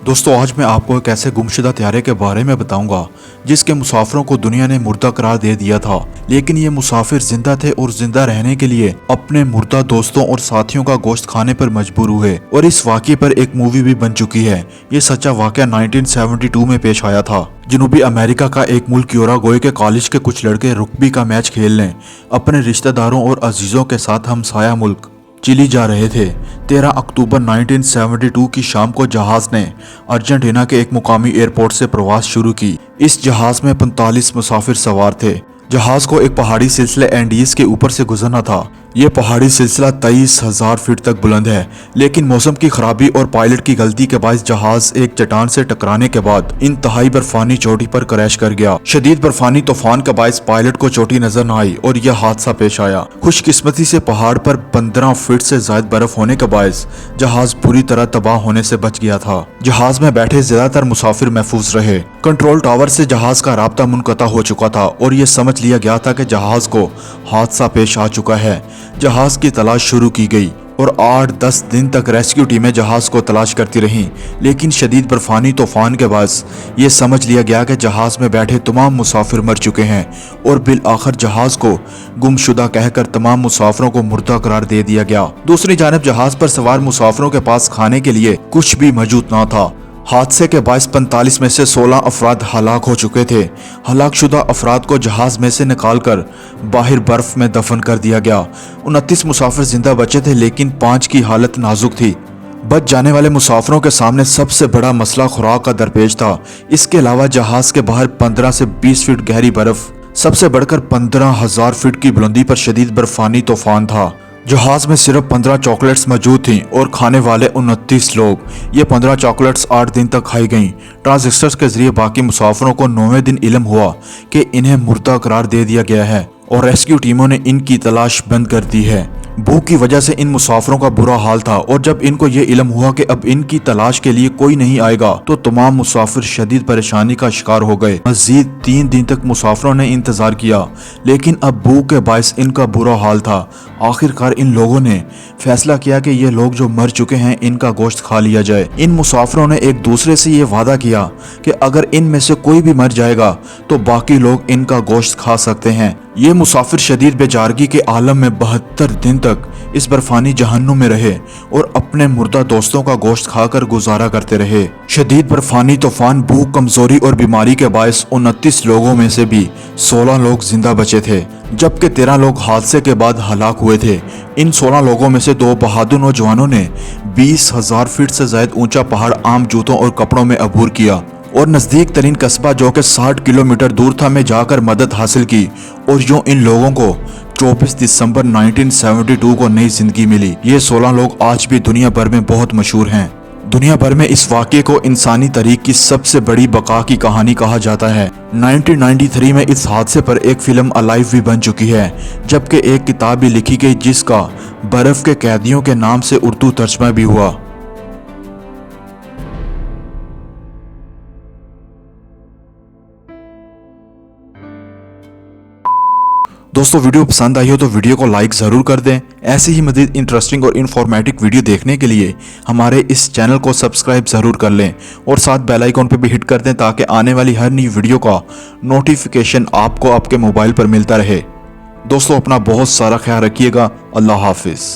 दोस्तों आज मैं आपको एक ऐसे गुमशुदा त्यारे के बारे में बताऊंगा जिसके मुसाफिरों को दुनिया ने मुर्दा करार दे दिया था, लेकिन ये मुसाफिर जिंदा थे और जिंदा रहने के लिए अपने मुर्दा दोस्तों और साथियों का गोश्त खाने पर मजबूर हुए। और इस वाक़े पर एक मूवी भी बन चुकी है। ये सच्चा वाक़या 1972 में पेश आया था। जनूबी अमेरिका का एक मुल्क यूराग्वे के कॉलेज के कुछ लड़के रुग्बी का मैच खेलने अपने रिश्तेदारों और अजीजों के साथ हमसाया मुल्क चिली जा रहे थे। 13 अक्टूबर 1972 की शाम को जहाज ने अर्जेंटीना के एक मुकामी एयरपोर्ट से प्रवास शुरू की। इस जहाज में 45 मुसाफिर सवार थे। जहाज को एक पहाड़ी सिलसिले एंडीज के ऊपर से गुजरना था। ये पहाड़ी सिलसिला 23,000 फीट तक बुलंद है, लेकिन मौसम की खराबी और पायलट की गलती के बायस जहाज एक चट्टान से टकराने के बाद इंतहाई बर्फानी चोटी पर क्रैश कर गया। शदीद बर्फानी तूफान के बायस पायलट को चोटी नजर न आई और यह हादसा पेश आया। खुशकिस्मती से पहाड़ पर 15 फीट से ज्यादा बर्फ होने के बायस जहाज पूरी तरह तबाह होने से बच गया था। जहाज में बैठे ज्यादातर मुसाफिर महफूज रहे। कंट्रोल टावर से जहाज का राब्ता मुनक़ता हो चुका था और यह समझ लिया गया था कि जहाज को हादसा पेश आ चुका है। जहाज की तलाश शुरू की गई और 8-10 दिन तक रेस्क्यू टीमें जहाज को तलाश करती रहीं, लेकिन शदीद बर्फानी तूफान के बाद ये समझ लिया गया कि जहाज में बैठे तमाम मुसाफिर मर चुके हैं और बिल आखिर जहाज को गुमशुदा कहकर तमाम मुसाफिरों को मुर्दा करार दे दिया गया। दूसरी जानब जहाज पर सवार मुसाफिरों के पास खाने के लिए कुछ भी मौजूद न था। हादसे के बायस 45 में से 16 अफराद हलाक हो चुके थे। हलाकशुदा अफराद को जहाज में से निकालकर बाहर बर्फ में दफन कर दिया गया। 29 मुसाफिर जिंदा बचे थे, लेकिन 5 की हालत नाजुक थी। बच जाने वाले मुसाफिरों के सामने सबसे बड़ा मसला खुराक का दरपेश था। इसके अलावा जहाज के बाहर 15 से 20 फीट गहरी बर्फ, सबसे बढ़कर 15,000 फीट की बुलंदी पर शदीद बर्फानी तूफान था। जहाज में सिर्फ 15 चॉकलेट्स मौजूद थीं और खाने वाले 29 लोग। ये 15 चॉकलेट्स 8 दिन तक खाई गईं। ट्रांजिस्टर्स के जरिए बाकी मुसाफिरों को 9वें दिन इल्म हुआ कि इन्हें मुर्दा करार दे दिया गया है और रेस्क्यू टीमों ने इनकी तलाश बंद कर दी है। भूख की वजह से इन मुसाफिरों का बुरा हाल था और जब इनको ये इल्म हुआ कि अब इनकी तलाश के लिए कोई नहीं आएगा तो तमाम मुसाफिर शदीद परेशानी का शिकार हो गए। मजीद 3 दिन तक मुसाफिरों ने इंतजार किया, लेकिन अब भूख के बायस इनका बुरा हाल था। आखिरकार इन लोगों ने फैसला किया कि ये लोग जो मर चुके हैं इनका गोश्त खा लिया जाए। इन मुसाफिरों ने एक दूसरे से ये वादा किया कि अगर इनमें से कोई भी मर जाएगा तो बाकी लोग इनका गोश्त खा सकते हैं। ये मुसाफिर शदीद बेचारगी के आलम में 72 दिन तक इस बर्फानी जहन्नुम में रहे और अपने मुर्दा दोस्तों का गोश्त खाकर गुजारा करते रहे। शदीद बर्फानी तूफान, भूख, कमजोरी और बीमारी के बायस 29 लोगों में से भी 16 लोग जिंदा बचे थे, जबकि 13 लोग हादसे के बाद हलाक हुए थे। इन 16 लोगों में से 2 बहादुर नौजवानों ने 20,000 फीट से ज्यादा ऊंचा पहाड़ आम जूतों और कपड़ों में अबूर किया और नजदीक तरीन कस्बा जो कि 60 किलोमीटर दूर था में जाकर मदद हासिल की और यूं इन लोगों को 24 दिसंबर 1972 को नई जिंदगी मिली। ये 16 लोग आज भी दुनिया भर में बहुत मशहूर हैं। दुनिया भर में इस वाक़े को इंसानी तारीख की सबसे बड़ी बका की कहानी कहा जाता है। 1993 में इस हादसे पर एक फिल्म अलाइव भी बन चुकी है, जबकि एक किताब भी लिखी गई जिसका बर्फ के कैदियों के नाम से उर्दू तर्जमा भी हुआ। दोस्तों वीडियो पसंद आई हो तो वीडियो को लाइक ज़रूर कर दें। ऐसे ही मज़ीद इंटरेस्टिंग और इन्फॉर्मेटिव वीडियो देखने के लिए हमारे इस चैनल को सब्सक्राइब ज़रूर कर लें और साथ बेल आइकॉन पर भी हिट कर दें ताकि आने वाली हर नई वीडियो का नोटिफिकेशन आपको आपके मोबाइल पर मिलता रहे। दोस्तों अपना बहुत सारा ख्याल रखिएगा। अल्लाह हाफिज़।